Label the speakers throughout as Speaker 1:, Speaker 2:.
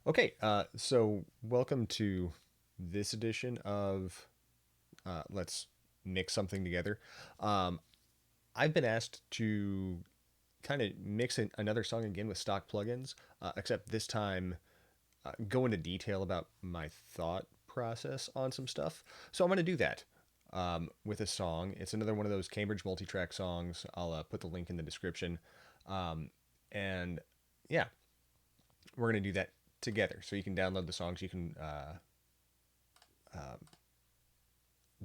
Speaker 1: Okay, so welcome to this edition of Let's Mix Something Together. Um, I've been asked to kind of mix another song again with stock plugins, except this time go into detail about my thought process on some stuff. So I'm going to do that with a song. It's another one of those Cambridge multi-track songs. I'll put the link in the description. Um, and yeah, we're going to do that together. So you can download the songs. You can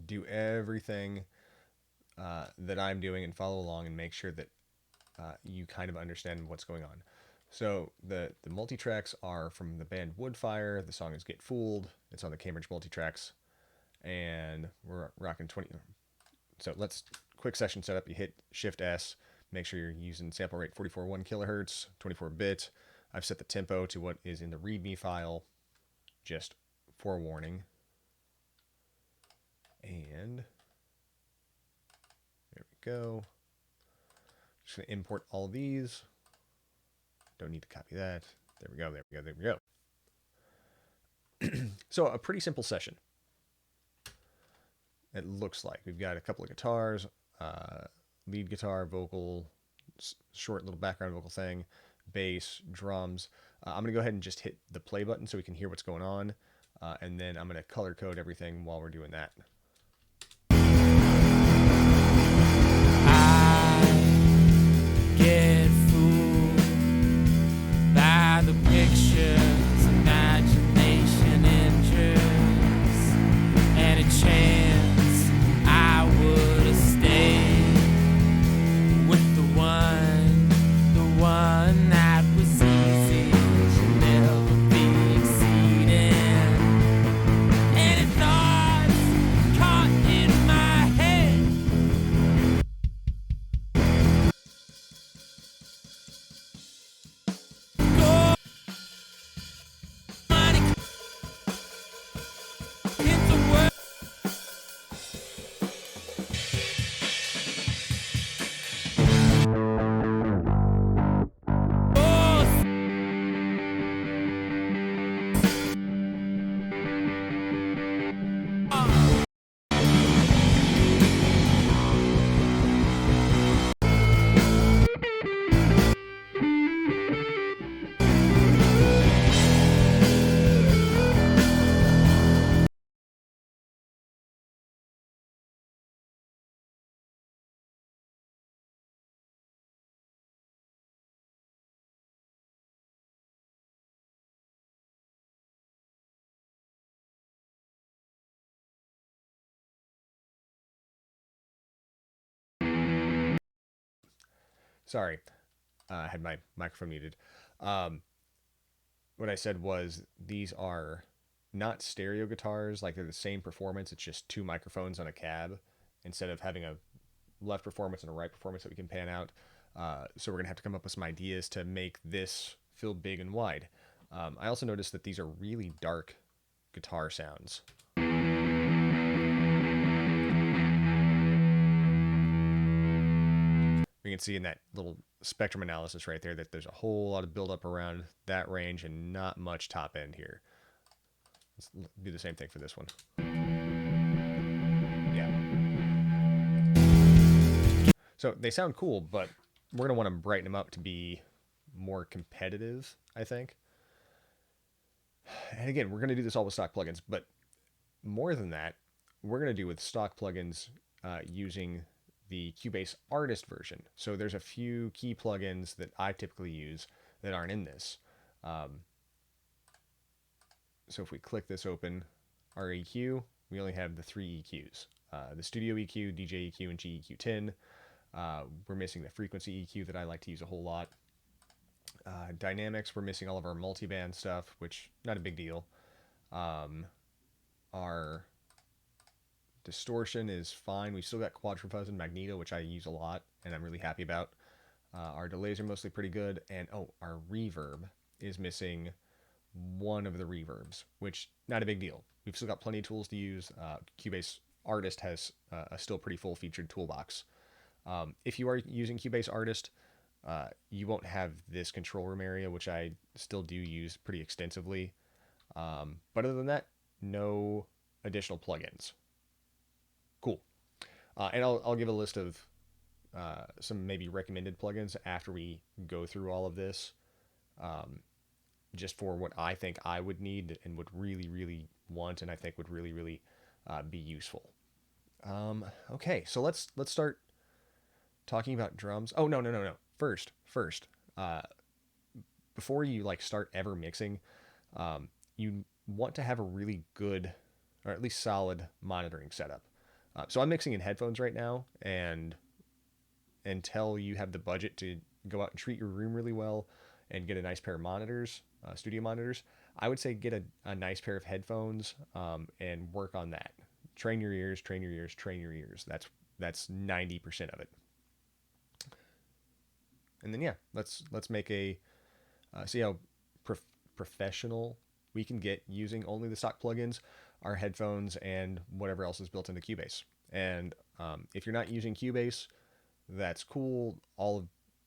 Speaker 1: do everything that I'm doing and follow along and make sure that you kind of understand what's going on. So the multi tracks are from the band Woodfire. The song is "Get Fooled." It's on the Cambridge multi tracks, and we're rocking 20. So let's quick session setup. You hit Shift S. Make sure you're using sample rate 44.1 kilohertz, 24 bit. I've set the tempo to what is in the README file. Just forewarning. And there we go. Just gonna import all of these. Don't need to copy that. There we go, there we go, there we go. So a pretty simple session. It looks like we've got a couple of guitars, lead guitar, vocal, short little background vocal thing, bass, drums. I'm gonna go ahead and just hit the play button so we can hear what's going on, and then I'm gonna color code everything while we're doing that.
Speaker 2: I get fooled by the pictures, imagination injures, and a chance I would have stayed with the one that was easy to never be exceeding. Any thoughts caught in my head? Go money into work.
Speaker 1: Sorry, I had my microphone muted. Um, what I said was these are not stereo guitars, like they're the same performance. It's just two microphones on a cab instead of having a left performance and a right performance that we can pan out. So we're gonna have to come up with some ideas to make this feel big and wide. I also noticed that these are really dark guitar sounds. We can see in that little spectrum analysis right there that there's a whole lot of buildup around that range and not much top end here. Let's do the same thing for this one. Yeah. So they sound cool, but we're going to want to brighten them up to be more competitive, I think. And again, we're going to do this all with stock plugins, but more than that, we're going to do with stock plugins using the Cubase artist version. So there's a few key plugins that I typically use that aren't in this. So if we click this open, our EQ, we only have the three EQs. The Studio EQ, DJ EQ, and GEQ10. We're missing the frequency EQ that I like to use a whole lot. Dynamics, we're missing all of our multiband stuff, which not a big deal. Our distortion is fine. We've still got quadrifuzz and magneto, which I use a lot, and I'm really happy about. Our delays are mostly pretty good, and our reverb is missing one of the reverbs, which not a big deal. We've still got plenty of tools to use. Cubase Artist has a still pretty full featured toolbox. If you are using Cubase Artist, you won't have this control room area, which I still do use pretty extensively. But other than that, no additional plugins. Cool. And I'll give a list of some maybe recommended plugins after we go through all of this, just for what I think I would need and would really, really want, and I think would really, really be useful. Okay, so let's start talking about drums. Oh, no. First, uh, before you like start ever mixing, you want to have a really good, or at least solid monitoring setup. So I'm mixing in headphones right now, and until you have the budget to go out and treat your room really well and get a nice pair of monitors, studio monitors, I would say get a nice pair of headphones, and work on that. Train your ears, train your ears, train your ears. That's 90% of it. And then yeah, let's make a see how professional we can get using only the stock plugins, our headphones, and whatever else is built into Cubase. And if you're not using Cubase, that's cool.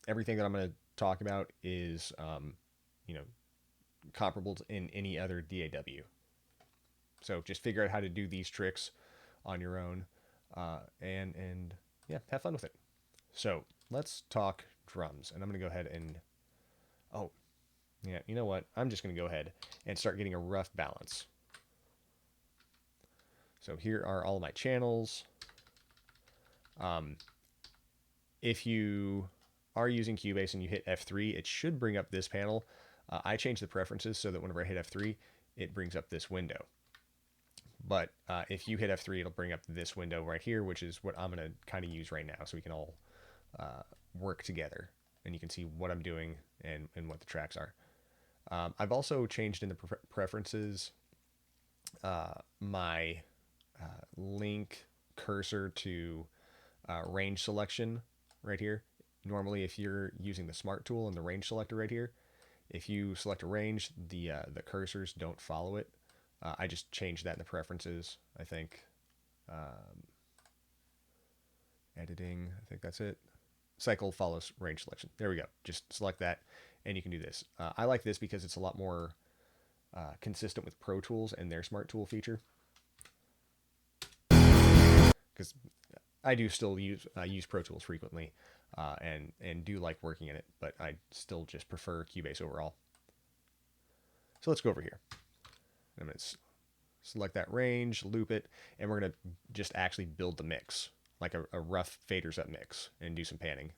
Speaker 1: Everything that I'm going to talk about is you know, comparable to in any other DAW. So just figure out how to do these tricks on your own, and yeah, have fun with it. So let's talk drums, and I'm gonna go ahead and oh yeah, you know what? I'm just gonna go ahead and start getting a rough balance. So here are all my channels. If you are using Cubase and you hit F3, it should bring up this panel. I changed the preferences so that whenever I hit F3, it brings up this window. But if you hit F3, it'll bring up this window right here, which is what I'm going to kind of use right now, so we can all work together, and you can see what I'm doing and what the tracks are. I've also changed in the preferences my link cursor to range selection right here. Normally, if you're using the smart tool and the range selector right here, if you select a range, the cursors don't follow it. I just changed that in the preferences, I think. Editing, I think that's it. Cycle follows range selection. There we go. Just select that, and you can do this. I like this because it's a lot more consistent with Pro Tools and their Smart Tool feature. Because I do still use Pro Tools frequently, and do like working in it, but I still just prefer Cubase overall. So let's go over here. I'm going to select that range, loop it, and we're going to just actually build the mix, like a rough faders up mix, and do some panning.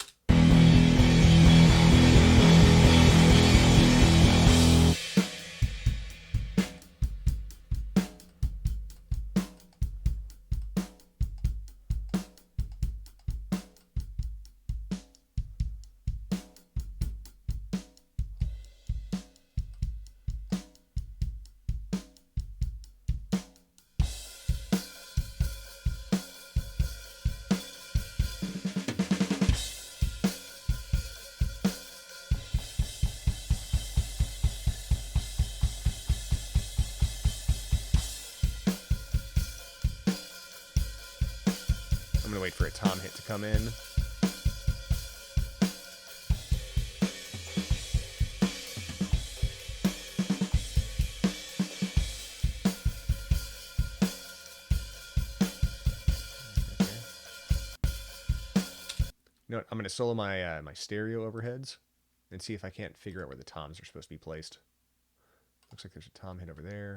Speaker 1: I'm going to wait for a tom hit to come in. You know what? I'm going to solo my my stereo overheads and see if I can't figure out where the toms are supposed to be placed. Looks like there's a tom hit over there.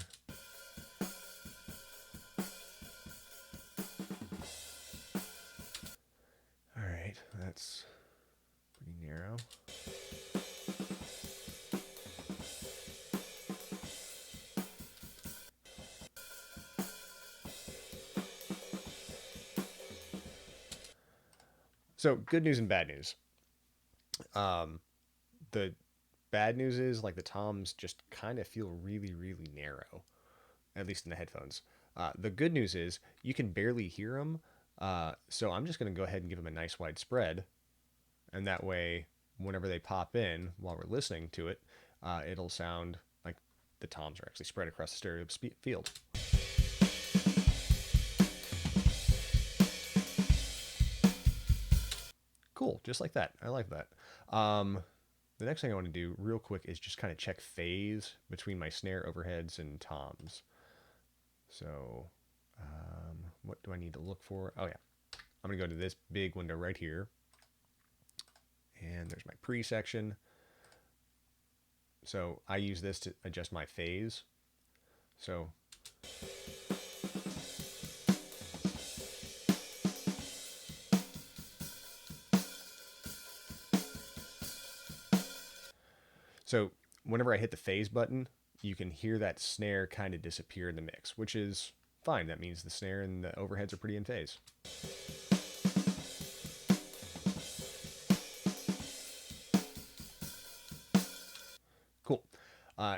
Speaker 1: All right, that's pretty narrow. So good news and bad news. The bad news is like the toms just kind of feel really, really narrow, at least in the headphones. The good news is you can barely hear them. So I'm just going to go ahead and give them a nice wide spread. And that way, whenever they pop in while we're listening to it, it'll sound like the toms are actually spread across the stereo field. Cool, just like that. I like that. Um, the next thing I want to do real quick is just kind of check phase between my snare overheads and toms. So, what do I need to look for? Oh yeah, I'm gonna go to this big window right here, and there's my pre section. So I use this to adjust my phase. So So whenever I hit the phase button, you can hear that snare kind of disappear in the mix, which is fine. That means the snare and the overheads are pretty in phase. Cool.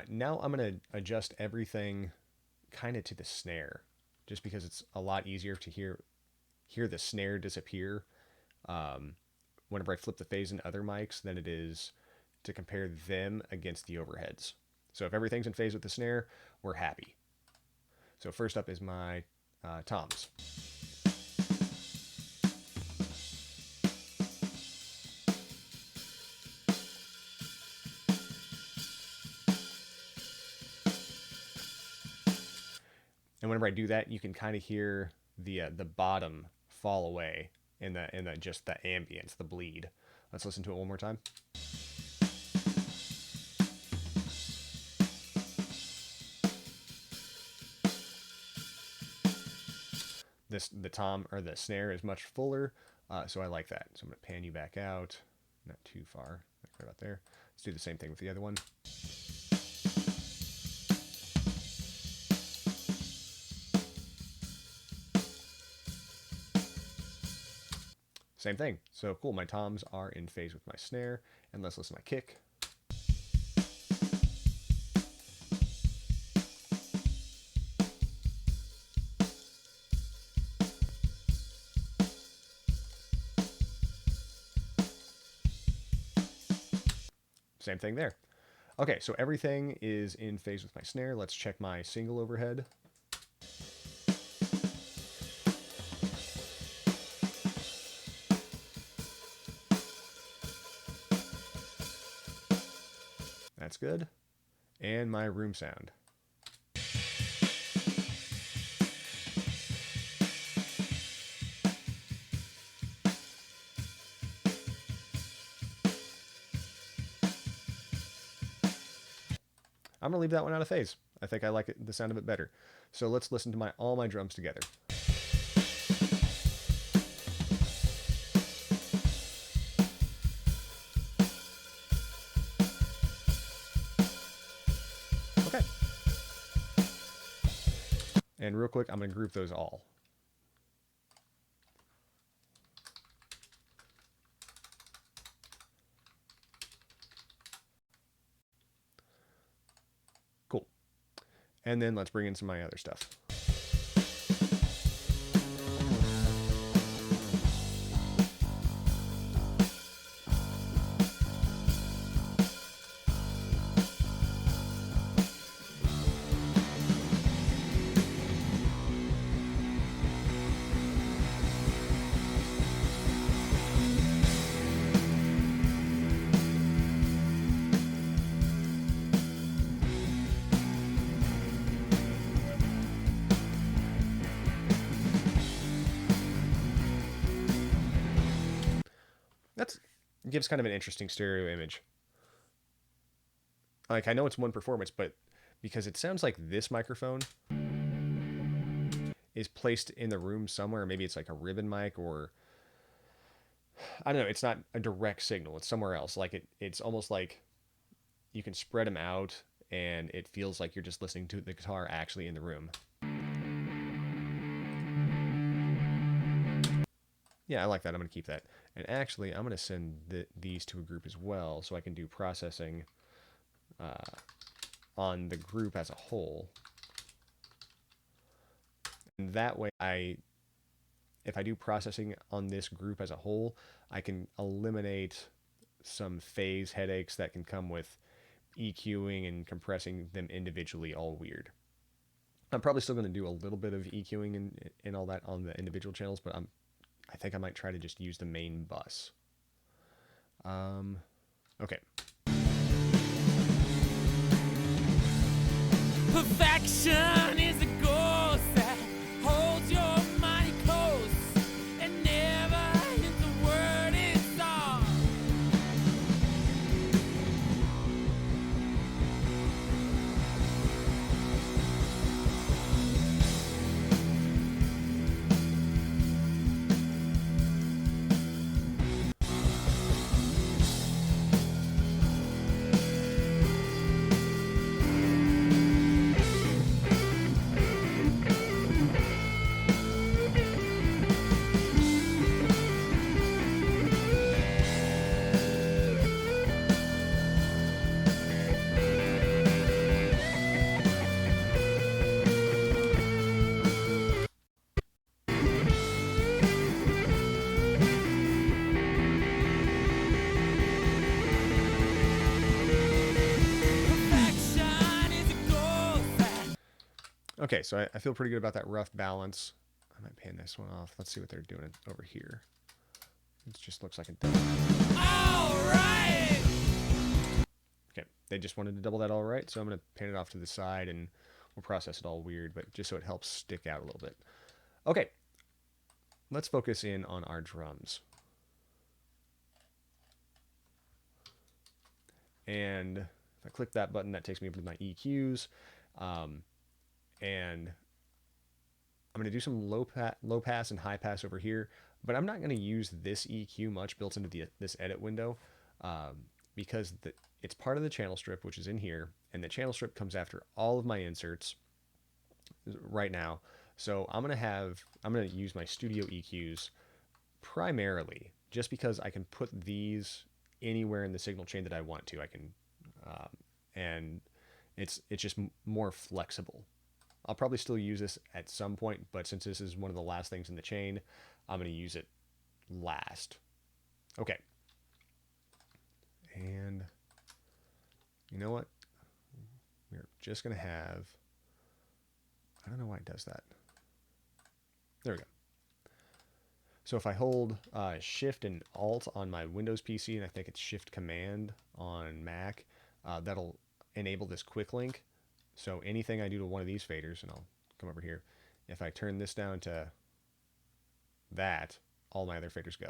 Speaker 1: Now I'm going to adjust everything kind of to the snare, just because it's a lot easier to hear the snare disappear um, whenever I flip the phase in other mics than it is to compare them against the overheads. So if everything's in phase with the snare, we're happy. So first up is my toms. And whenever I do that, you can kind of hear the bottom fall away in the just the ambience, the bleed. Let's listen to it one more time. The tom or the snare is much fuller, so I like that. So I'm gonna pan you back out, not too far, like right about there. Let's do the same thing with the other one. Same thing. So cool. My toms are in phase with my snare, and let's listen to my kick. Same thing there. Okay, so everything is in phase with my snare. Let's check my single overhead. That's good. And my room sound. I'm gonna leave that one out of phase. I think I like the sound of it better. So let's listen to all my drums together. Okay. And real quick, I'm gonna group those all. Cool. And then let's bring in some of my other stuff. That gives kind of an interesting stereo image. Like, I know it's one performance, but because it sounds like this microphone is placed in the room somewhere, maybe it's like a ribbon mic, or I don't know, it's not a direct signal, it's somewhere else. Like it's almost like you can spread them out and it feels like you're just listening to the guitar actually in the room. Yeah, I like that. I'm going to keep that. And actually, I'm going to send these to a group as well so I can do processing on the group as a whole. And that way, if I do processing on this group as a whole, I can eliminate some phase headaches that can come with EQing and compressing them individually all weird. I'm probably still going to do a little bit of EQing and all that on the individual channels, but I think I might try to just use the main bus. Okay.
Speaker 2: Perfection is a ghost that holds your mind close and never hits the word it's all. Perfection is a ghost that
Speaker 1: Okay, so I feel pretty good about that rough balance. I might pan this one off. Let's see what they're doing over here. It just looks like a double.
Speaker 2: all right.
Speaker 1: Okay, they just wanted to double that all right, so I'm going to pan it off to the side and we'll process it all weird, but just so it helps stick out a little bit. Okay, let's focus in on our drums. And if I click that button, that takes me over to my EQs. And I'm going to do some low pass and high pass over here, but I'm not going to use this EQ much built into this edit window because it's part of the channel strip, which is in here, and the channel strip comes after all of my inserts right now. So I'm going to use my studio EQs primarily just because I can put these anywhere in the signal chain that I want to. I can, and it's just more flexible. I'll probably still use this at some point, but since this is one of the last things in the chain, I'm going to use it last. Okay. And you know what? We're just going to have, I don't know why it does that. There we go. So if I hold Shift and Alt on my Windows PC, and I think it's Shift Command on Mac, that'll enable this quick link. So anything I do to one of these faders, and I'll come over here, if I turn this down to that, all my other faders go.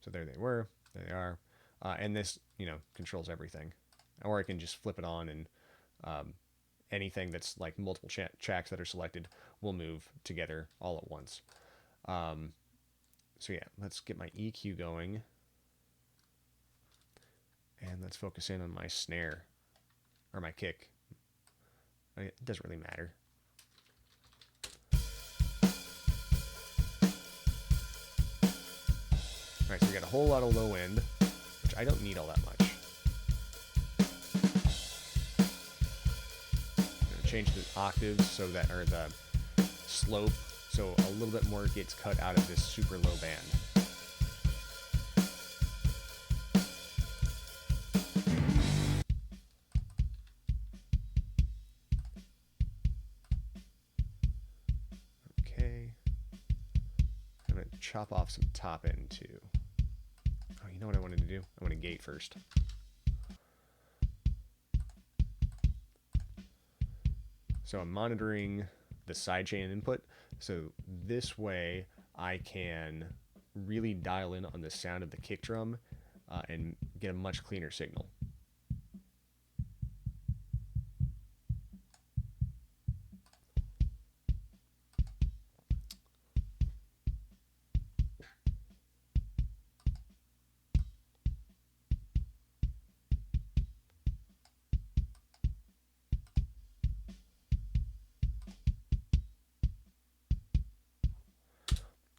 Speaker 1: So there they were, there they are. And this, controls everything. Or I can just flip it on and anything that's like multiple tracks that are selected will move together all at once. So yeah, let's get my EQ going. And let's focus in on my snare. Or my kick. It doesn't really matter. Alright, so we got a whole lot of low end, which I don't need all that much. I'm going to change the octaves so that, or the slope, so a little bit more gets cut out of this super low band. Chop off some top end too. Oh, you know what I wanted to do? I want to gate first. So I'm monitoring the sidechain input. So this way I can really dial in on the sound of the kick drum and get a much cleaner signal.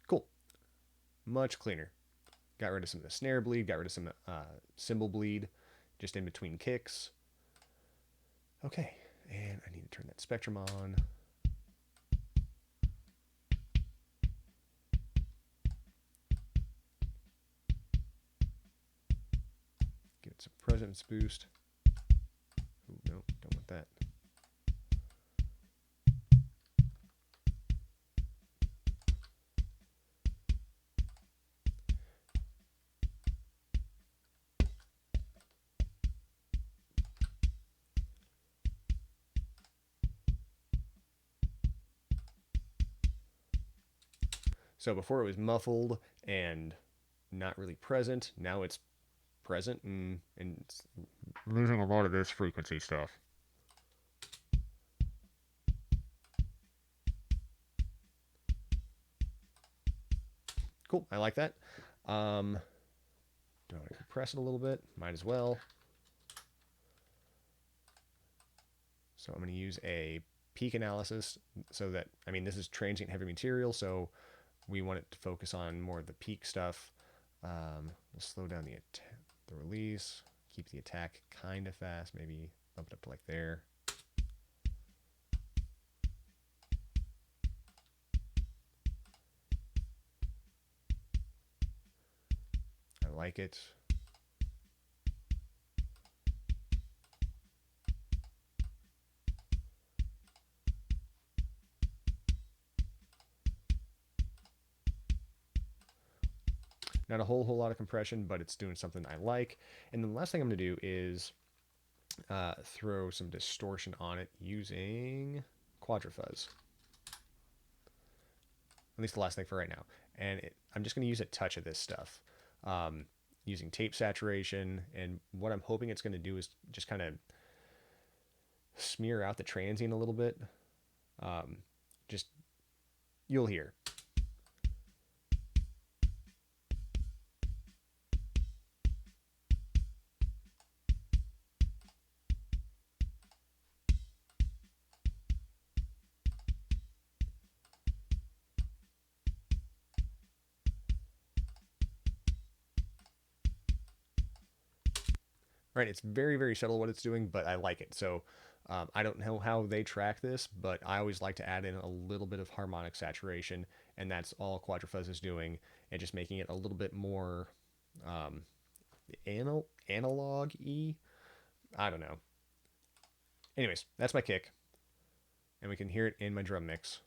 Speaker 1: Cool. Much cleaner. Got rid of some of the snare bleed, got rid of some cymbal bleed just in between kicks. Okay, and I need to turn that spectrum on. Give it some presence boost. Ooh, no, don't want that. So before it was muffled and not really present. Now it's present and it's losing a lot of this frequency stuff. Cool, I like that. Do I want to compress it a little bit? Might as well. So I'm going to use a peak analysis so that, I mean, this is transient heavy material, so we want it to focus on more of the peak stuff. We'll slow down the release, keep the attack kind of fast, maybe bump it up to like there. I like it. Not a whole lot of compression, but it's doing something I like. And then the last thing I'm going to do is throw some distortion on it using Quadrifuzz. At least the last thing for right now. And I'm just going to use a touch of this stuff. Using tape saturation, and what I'm hoping it's going to do is just kind of smear out the transient a little bit. Just, you'll hear. Right, it's very subtle what it's doing, but I like it. So I don't know how they track this, but I always like to add in a little bit of harmonic saturation, and that's all Quadrifuzz is doing, and just making it a little bit more um, analog-y. I don't know. Anyways, that's my kick, and we can hear it in my drum mix.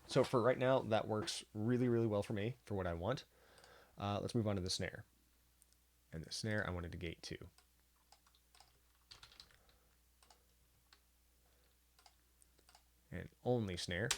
Speaker 1: So for right now, that works really well for me for what I want. Let's move on to the snare. And the snare I wanted to gate to. And only snare.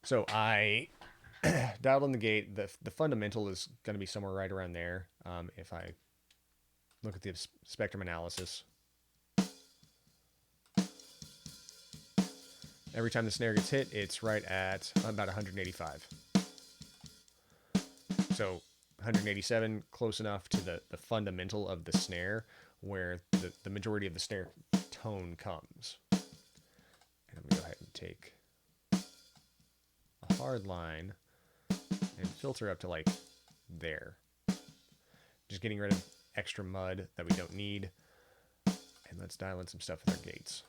Speaker 1: So I dialed on the gate. The fundamental is going to be somewhere right around there. If I look at the spectrum analysis, every time the snare gets hit, it's right at about 185. So 187, close enough to the fundamental of the snare, where the majority of the snare tone comes. And I'm going to go ahead and take a hard line and filter up to like there. Just getting rid of extra mud that we don't need. And let's dial in some stuff with our gates.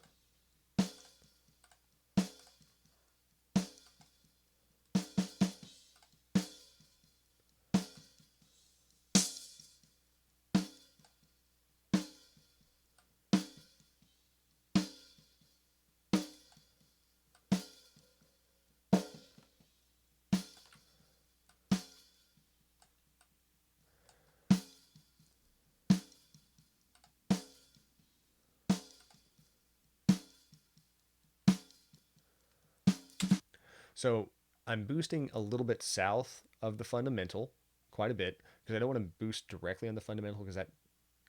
Speaker 1: So I'm boosting a little bit south of the fundamental, quite a bit, because I don't want to boost directly on the fundamental because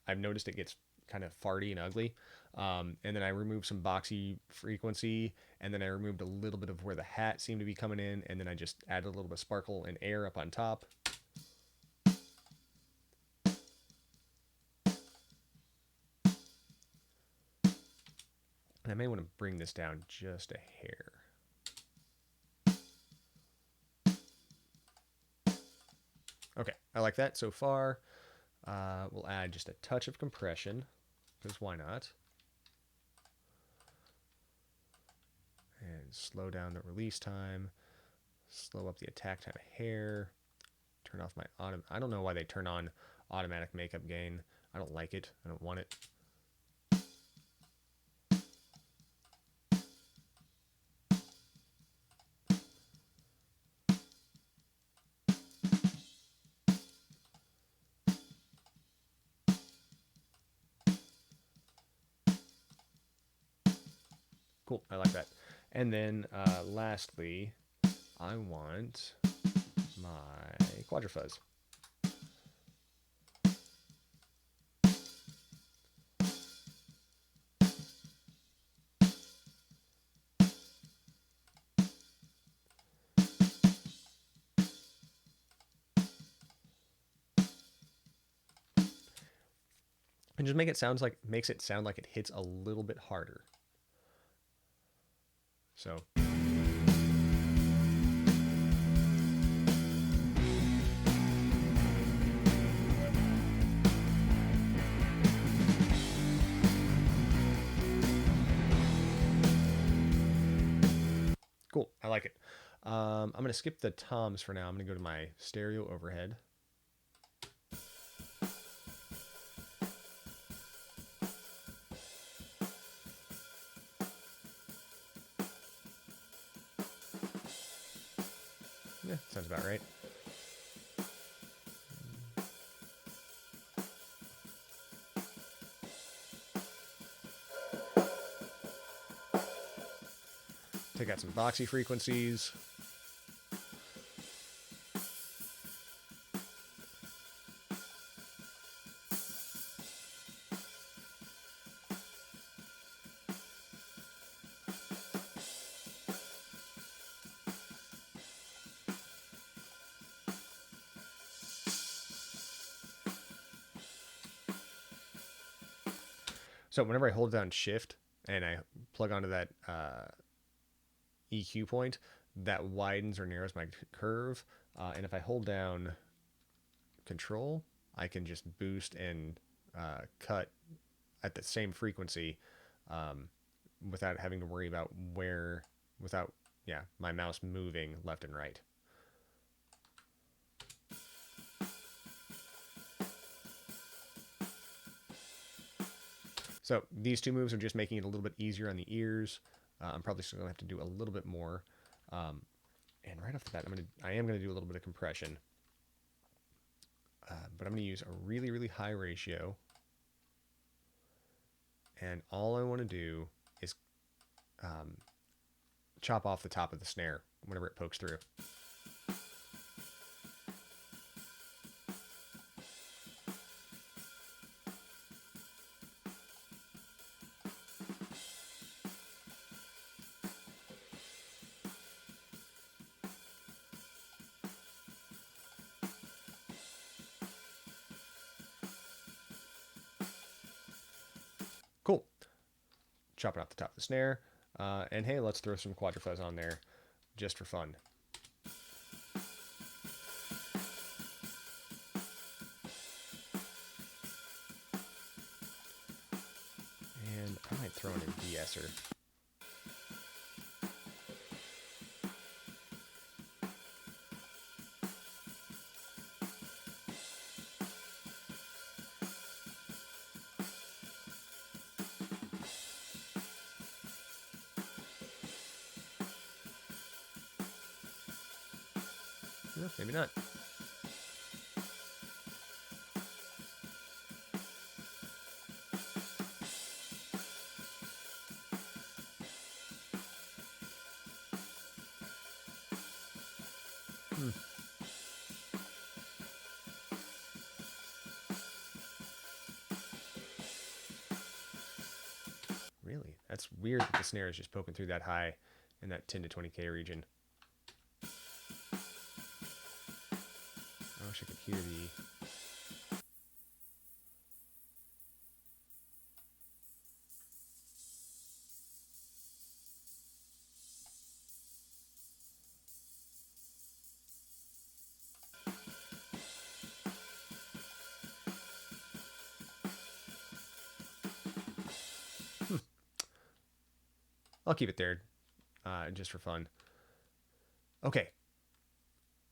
Speaker 1: I've noticed it gets kind of farty and ugly. And then I removed some boxy frequency, and then I removed a little bit of where the hat seemed to be coming in, and then I just added a little bit of sparkle and air up on top. And I may want to bring this down just a hair. Okay, I like that so far. We'll add just a touch of compression, because why not? And slow down the release time, slow up the attack time a hair, turn off my auto. I don't know why they turn on automatic makeup gain. I don't like it. I don't want it. Cool, I like that. And then lastly, I want my quadrifuzz. And just makes it sound like it hits a little bit harder. So cool, I like it. I'm going to skip the toms for now. I'm going to go to my stereo overhead. Yeah, sounds about right. Take out some boxy frequencies. So whenever I hold down shift and I plug onto that EQ point, that widens or narrows my curve. And if I hold down control, I can just boost and cut at the same frequency without having to worry about without, yeah, my mouse moving left and right. So these two moves are just making it a little bit easier on the ears. I'm probably still gonna have to do a little bit more. And right off the bat, I am gonna do a little bit of compression, but I'm gonna use a really, really high ratio. And all I want to do is chop off the top of the snare whenever it pokes through. Cool. Chopping off the top of the snare. And hey, let's throw some quadrifuzz on there just for fun. And I might throw in a de-esser. No, maybe not. Really? That's weird that the snare is just poking through that high in that 10 to 20K region. I wish I could hear the... I'll keep it there just for fun. Okay,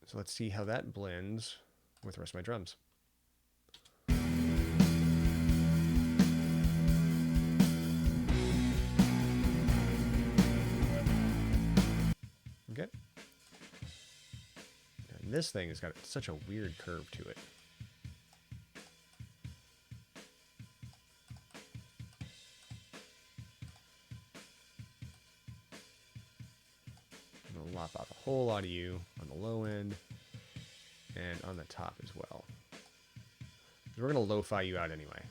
Speaker 1: so let's see how that blends with the rest of my drums. Okay. And this thing has got such a weird curve to it. I'm going to lop off a whole lot of you on the low end and on the top as well. We're going to lo-fi you out anyway.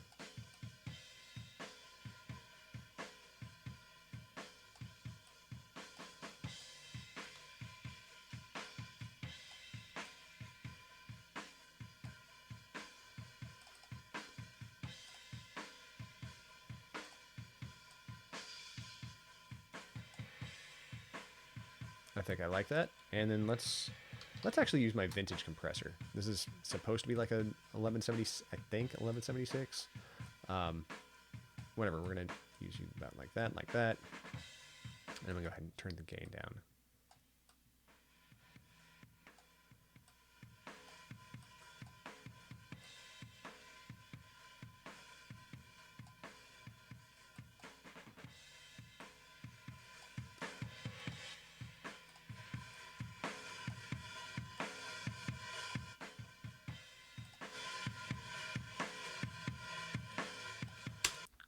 Speaker 1: I think I like that. And then let's actually use my vintage compressor. This is supposed to be like a 1170, I think 1176. Whatever, we're gonna use you about like that, and I'm gonna go ahead and turn the gain down.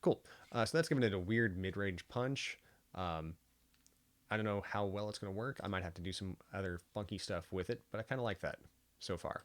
Speaker 1: Cool. So that's giving it a weird mid-range punch. I don't know how well it's going to work. I might have to do some other funky stuff with it, but I kind of like that so far.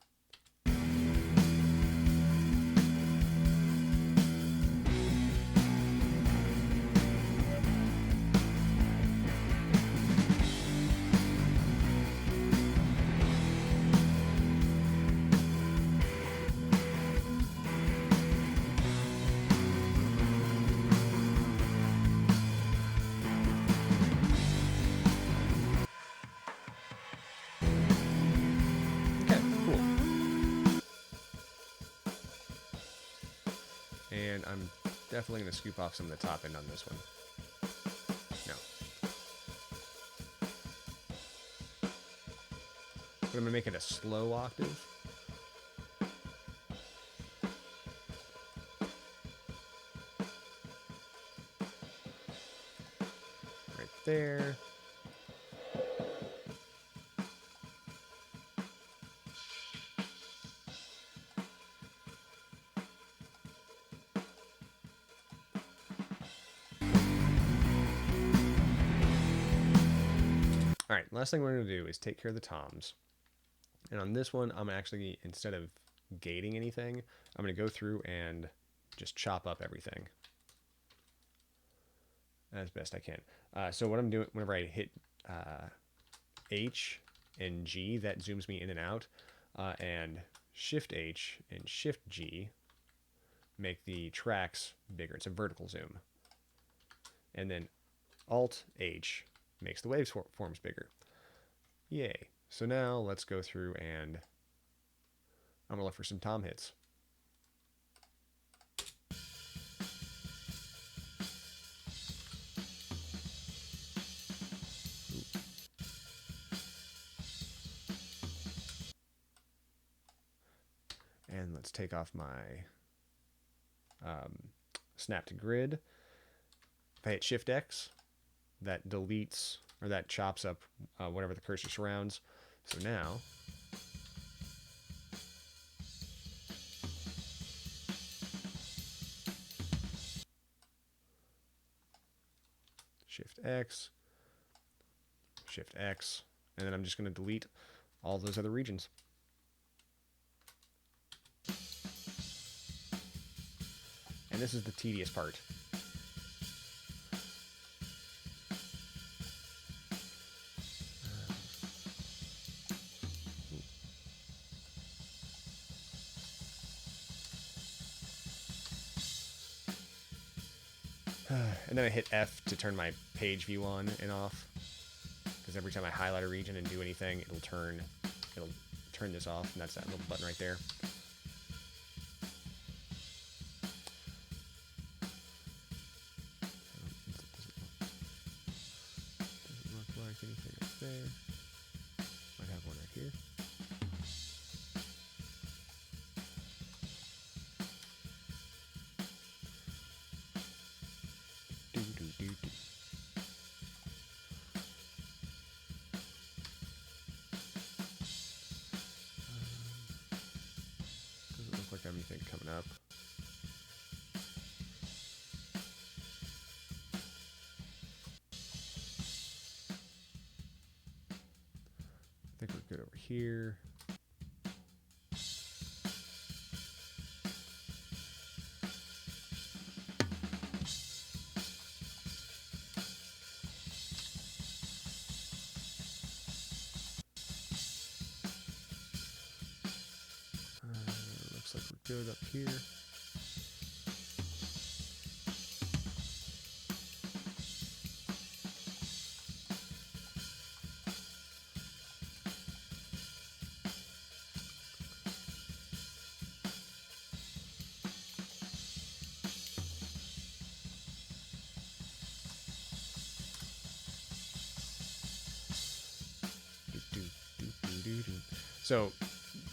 Speaker 1: And I'm definitely going to scoop off some of the top end on this one. No. But I'm going to make it a slow octave. Right there. All right, last thing we're going to do is take care of the toms. And on this one, I'm actually, instead of gating anything, I'm going to go through and just chop up everything as best I can. So what I'm doing, whenever I hit H and G, that zooms me in and out, and Shift H and Shift G make the tracks bigger. It's a vertical zoom. And then Alt H makes the waveforms bigger. Yay. So now let's go through and I'm going to look for some tom hits. And let's take off my snap to grid. If I hit Shift X, that deletes or that chops up whatever the cursor surrounds. So now Shift X, Shift X, and then I'm just going to delete all those other regions. And this is the tedious part. And then I hit F to turn my page view on and off, because every time I highlight a region and do anything, it'll turn this off, and that's that little button right there. there. Might have one right here. Do, do, do, do. Doesn't look like I have anything coming up. I think we're good over here. Looks like we're good up here. So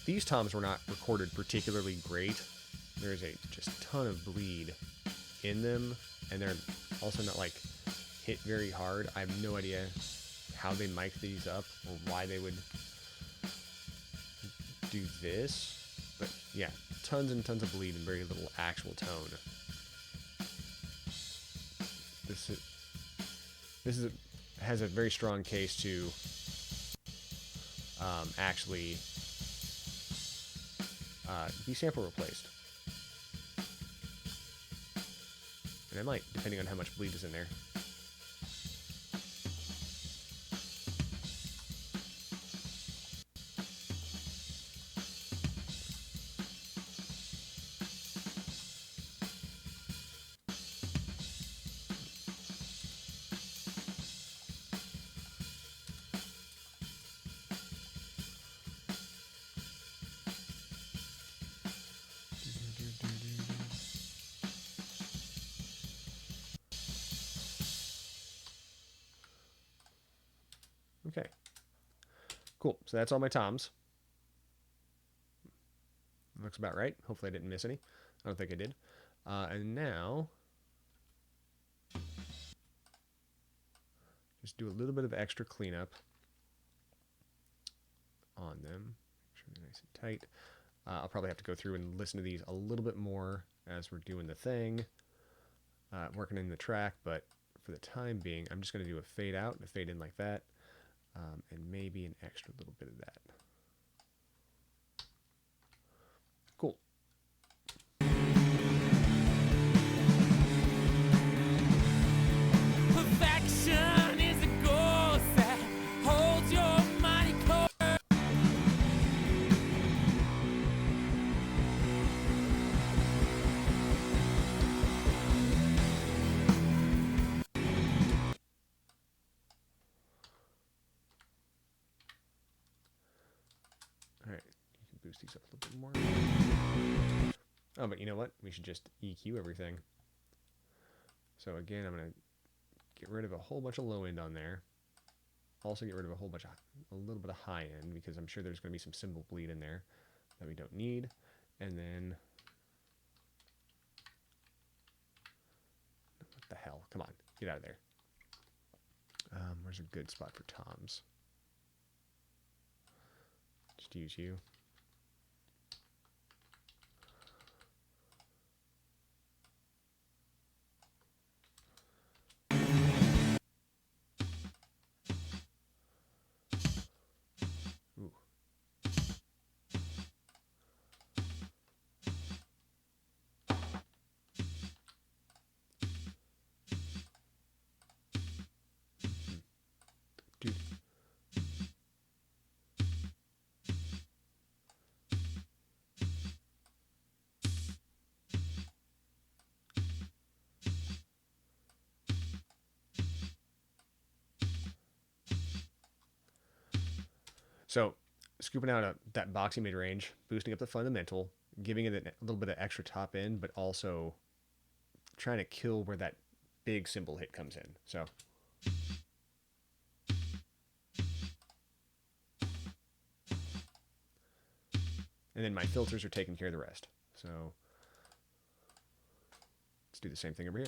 Speaker 1: these toms were not recorded particularly great. There's a just ton of bleed in them, and they're also not like hit very hard. I have no idea how they mic these up or why they would do this, but yeah, tons and tons of bleed and very little actual tone. Has a very strong case to actually be sample replaced. And I might, depending on how much bleed is in there. Okay, cool. So that's all my toms. Looks about right. Hopefully I didn't miss any. I don't think I did. And now, just do a little bit of extra cleanup on them. Make sure they're nice and tight. I'll probably have to go through and listen to these a little bit more as we're doing the thing, working in the track, but for the time being, I'm just going to do a fade out and a fade in like that, and maybe an extra little bit of that. Cool.
Speaker 2: Perfection is a ghost that holds your mighty core.
Speaker 1: All right, you can boost these up a little bit more. Oh, but you know what? We should just EQ everything. So again, I'm going to get rid of a whole bunch of low end on there. Also get rid of a little bit of high end, because I'm sure there's going to be some cymbal bleed in there that we don't need. And then, what the hell? Come on, get out of there. Where's a good spot for toms? Just use you. Ooh. Dude. So, scooping out that boxy mid range, boosting up the fundamental, giving it a little bit of extra top end, but also trying to kill where that big cymbal hit comes in. So, And then my filters are taking care of the rest. So let's do the same thing over here.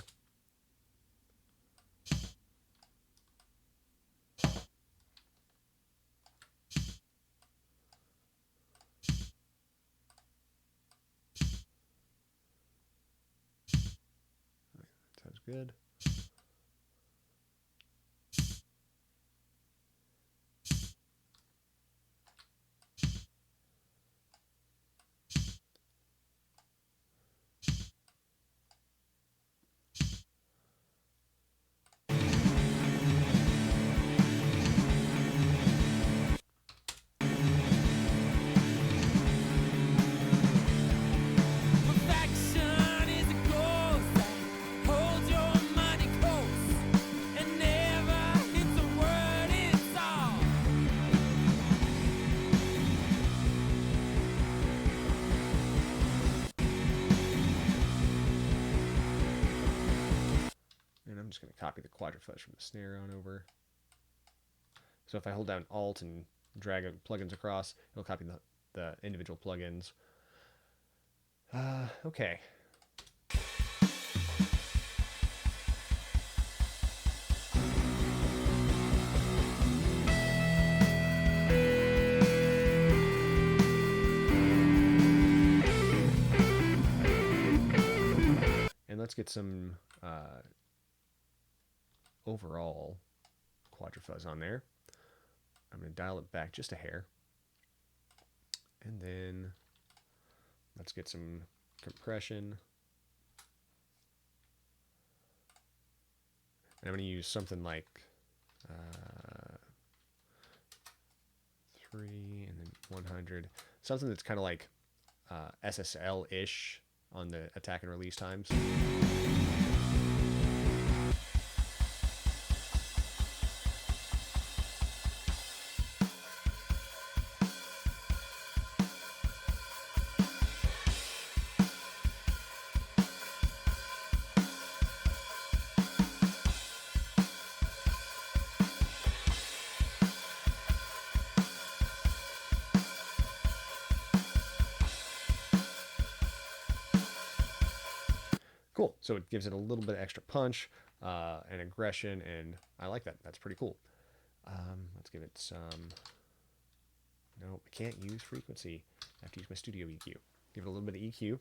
Speaker 1: Sounds good.
Speaker 2: Perfection is a ghost that holds your money close and never hits a word in song.
Speaker 1: And I'm just going to copy the quadrifuzz from the snare on over. So if I hold down Alt and drag plugins across, it'll copy the individual plugins. Okay. And let's get some overall quadrifuzz on there. I'm going to dial it back just a hair. And then let's get some compression. And I'm going to use something like 3 and then 100. Something that's kind of like SSL-ish on the attack and release times. Cool. So it gives it a little bit of extra punch and aggression, and I like that. That's pretty cool. Let's give it some... No, I can't use frequency. I have to use my studio EQ. Give it a little bit of EQ.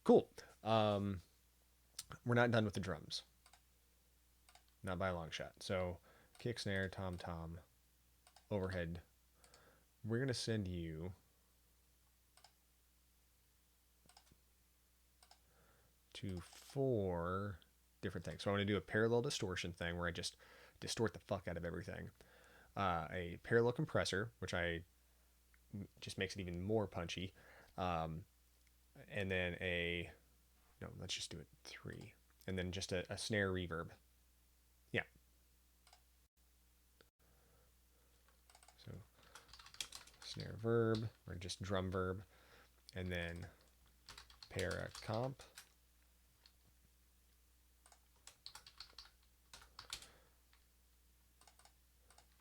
Speaker 1: Cool. We're not done with the drums. Not by a long shot. So, kick, snare, tom-tom, overhead. We're going to send you to 4 different things. So I'm going to do a parallel distortion thing where I just distort the fuck out of everything. A parallel compressor, which just makes it even more punchy. And then no, let's just do it 3. And then just a snare reverb. Yeah. So snare verb, or just drum verb. And then para comp.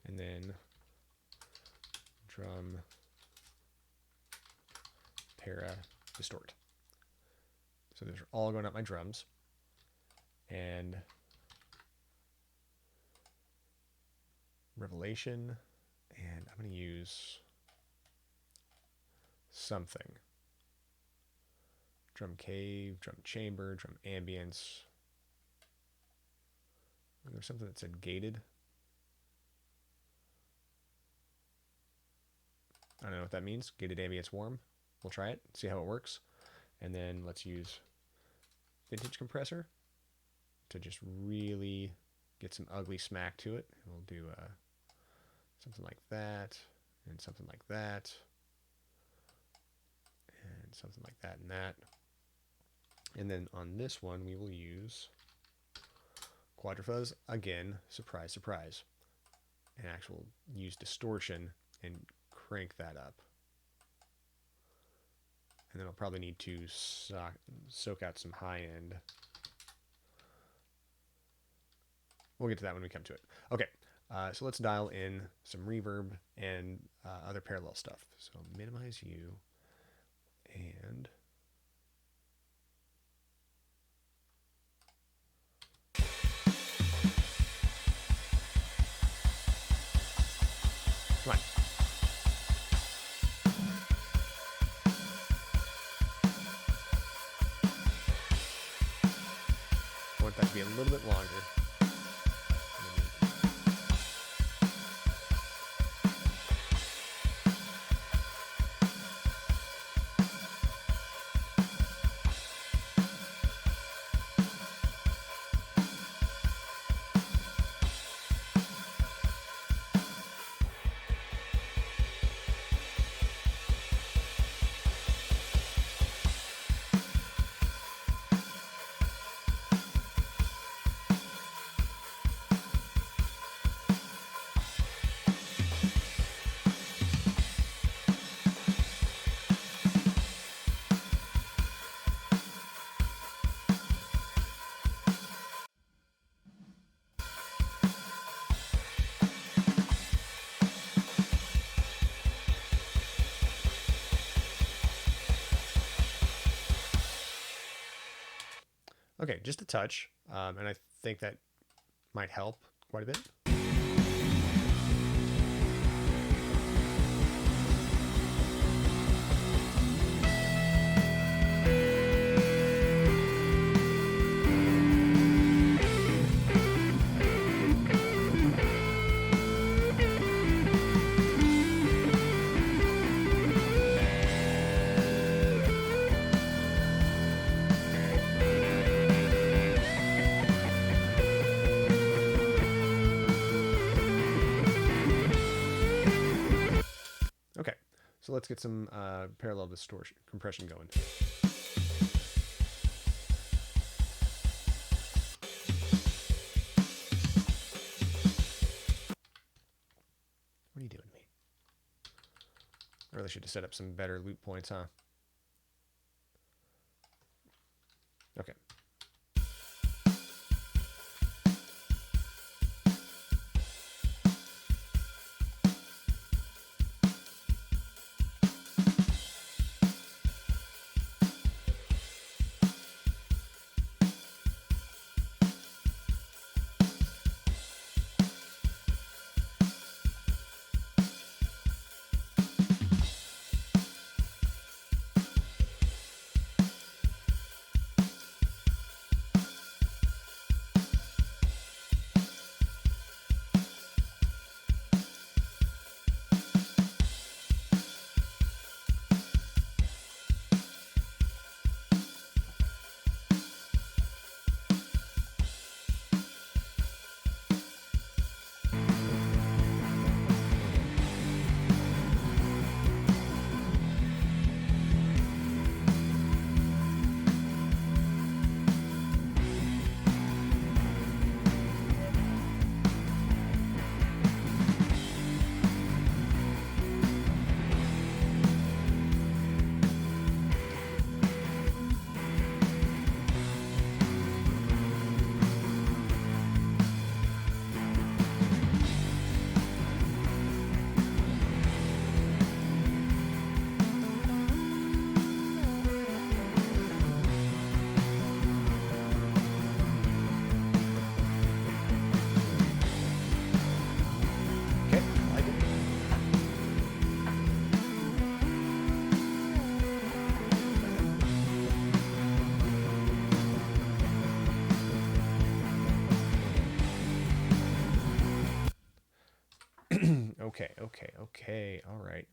Speaker 1: And then drum para distort. So those are all going up my drums. And revelation, and I'm going to use something. Drum cave, drum chamber, drum ambience. There's something that said gated. I don't know what that means. Gated ambience warm. We'll try it, see how it works. And then let's use vintage compressor to just really get some ugly smack to it. We'll do something like that, and something like that, and something like that and that. And then on this one, we will use quadrifuzz again, surprise, surprise, and actually use distortion and crank that up. And then I'll probably need to soak out some high end. We'll get to that when we come to it. Okay, so let's dial in some reverb and other parallel stuff. So minimize U and come on. I want that to be a little bit longer. Okay, just a touch, and I think that might help quite a bit. Okay, so let's get some parallel distortion compression going. What are you doing, me? I really should have set up some better loop points, huh? Okay. Okay. All right.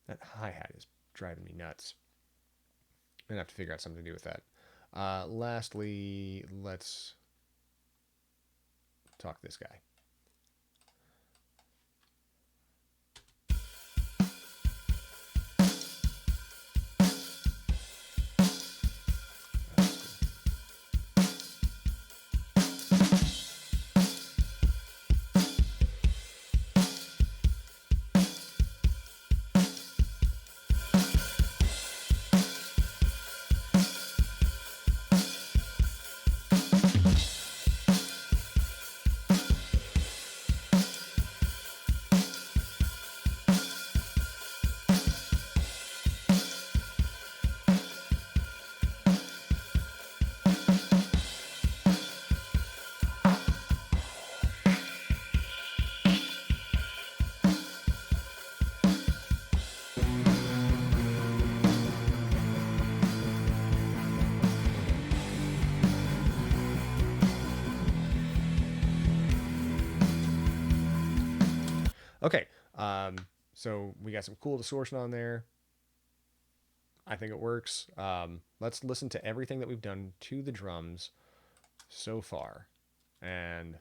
Speaker 1: That hi-hat is driving me nuts. I'm gonna have to figure out something to do with that. Lastly, let's talk this guy. Okay, so we got some cool distortion on there. I think it works. Let's listen to everything that we've done to the drums so far. And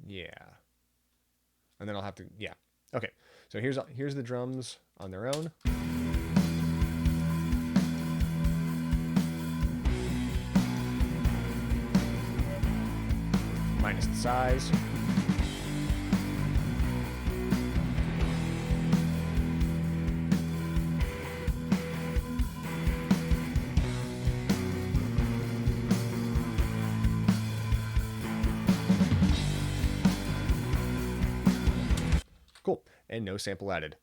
Speaker 1: yeah. And then I'll have to, yeah. Okay, so here's the drums on their own. Minus the size. Cool, and no sample added.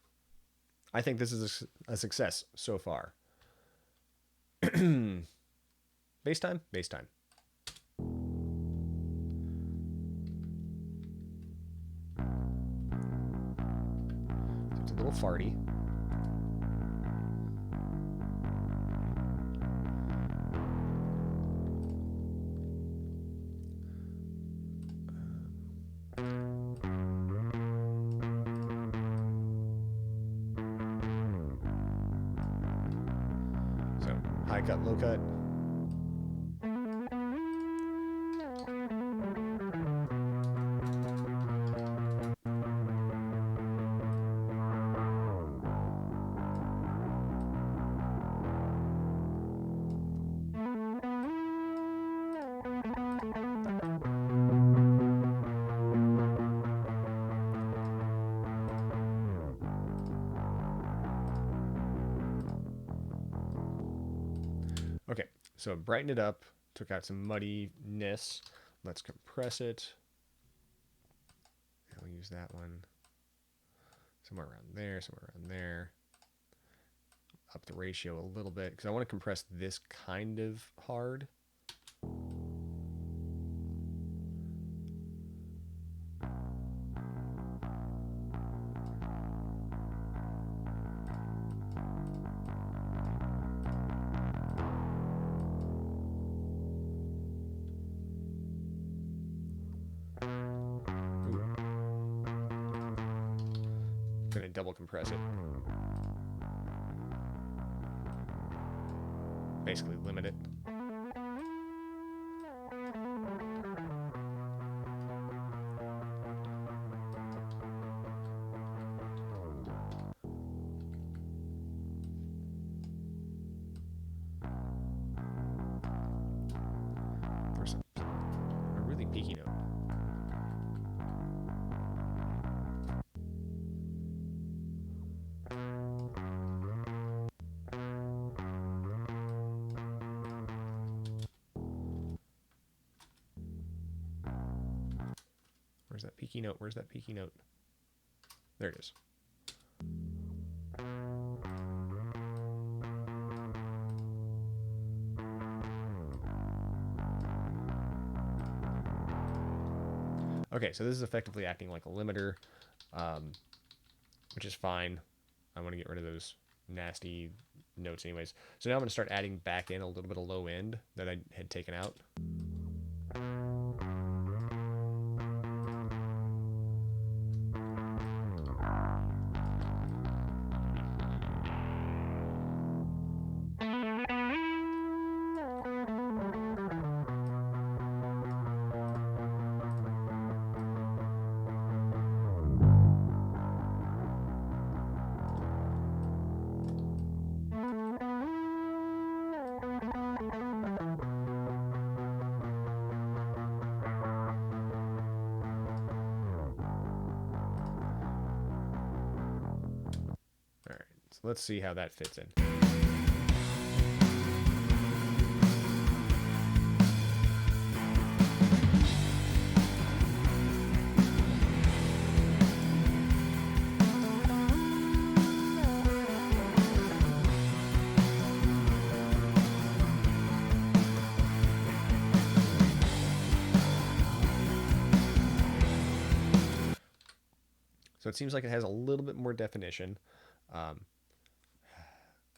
Speaker 1: I think this is a success so far. Bass time, bass time. It's a little farty. So high cut, low cut. Okay, so brighten it up, took out some muddiness. Let's compress it. I'll use that one. Somewhere around there, somewhere around there. Up the ratio a little bit, because I want to compress this kind of hard. Gonna double compress it. Basically limit it. There's a really peaky note. Where's that peaky note? Where's that peaky note? There it is. Okay, so this is effectively acting like a limiter, which is fine. I want to get rid of those nasty notes anyways. So now I'm going to start adding back in a little bit of low end that I had taken out. let's see how that fits in. So it seems like it has a little bit more definition. I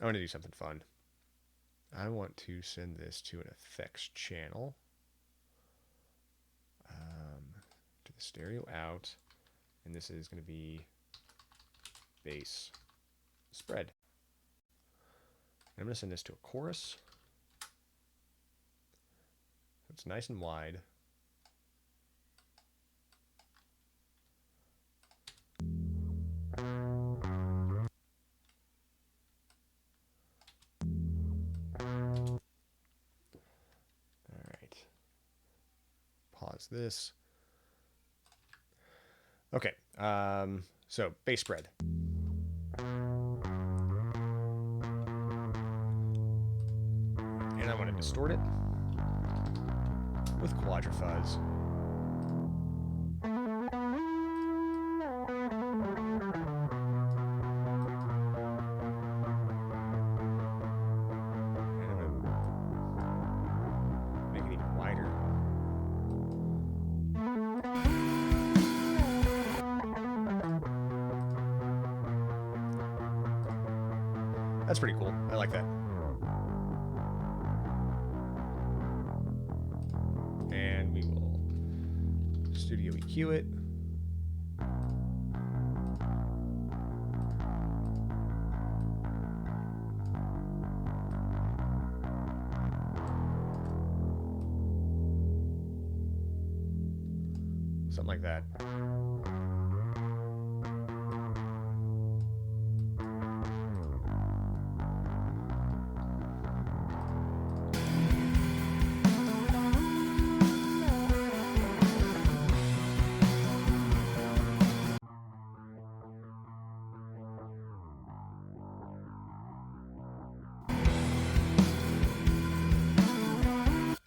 Speaker 1: want to do something fun. I want to send this to an effects channel. To the stereo out. And this is going to be bass spread. I'm going to send this to a chorus. So it's nice and wide. Pause this. Okay, so bass spread. And I want to distort it with quadrifuzz. And I'm going to make it even wider. That's pretty cool. I like that. And we will studio EQ it. Something like that.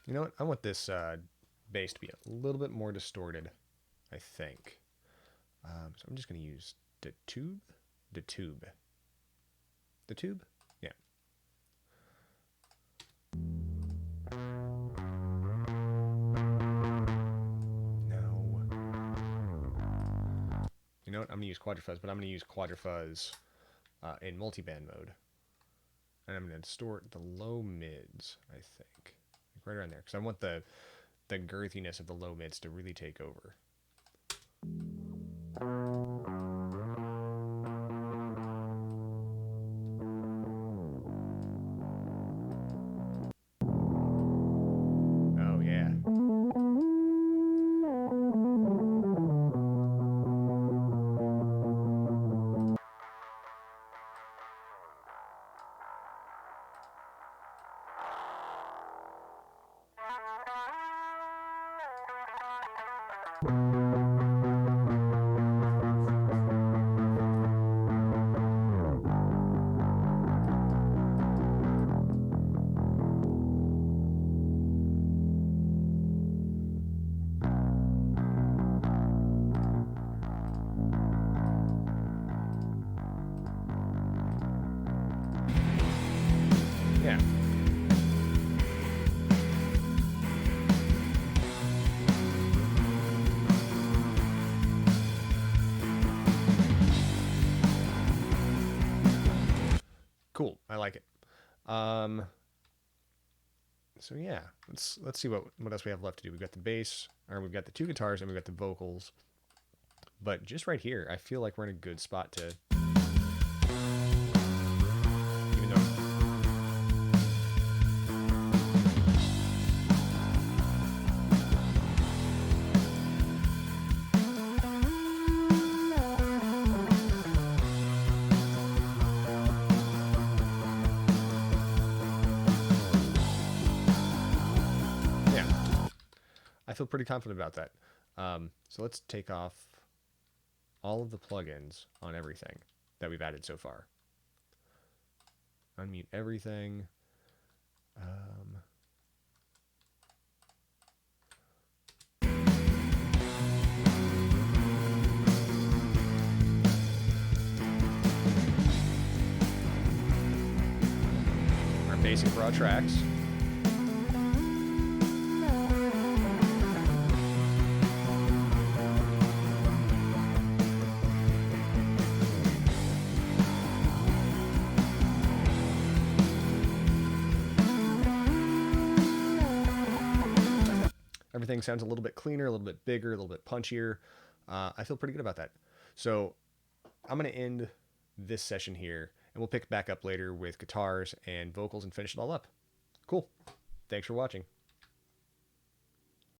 Speaker 1: You know what? I want this bass to be a little bit more distorted, I think. So I'm just going to use the tube. The tube. The tube? Yeah. No. You know what? I'm going to use quadrifuzz, but I'm going to use quadrifuzz in multiband mode. And I'm going to distort the low mids, I think. Like right around there. Because I want the girthiness of the low mids to really take over. Oh, yeah. Yeah. Cool. I like it. So yeah, let's see what else we have left to do. We've got the bass, or we've got the two guitars, and we've got the vocals. But just right here, I feel like we're in a good spot to. Even though. I feel pretty confident about that. So let's take off all of the plugins on everything that we've added so far. unmute everything. Our basic raw tracks. Everything sounds a little bit cleaner, a little bit bigger, a little bit punchier. I feel pretty good about that. So I'm going to end this session here, and we'll pick back up later with guitars and vocals and finish it all up. Cool. Thanks for watching.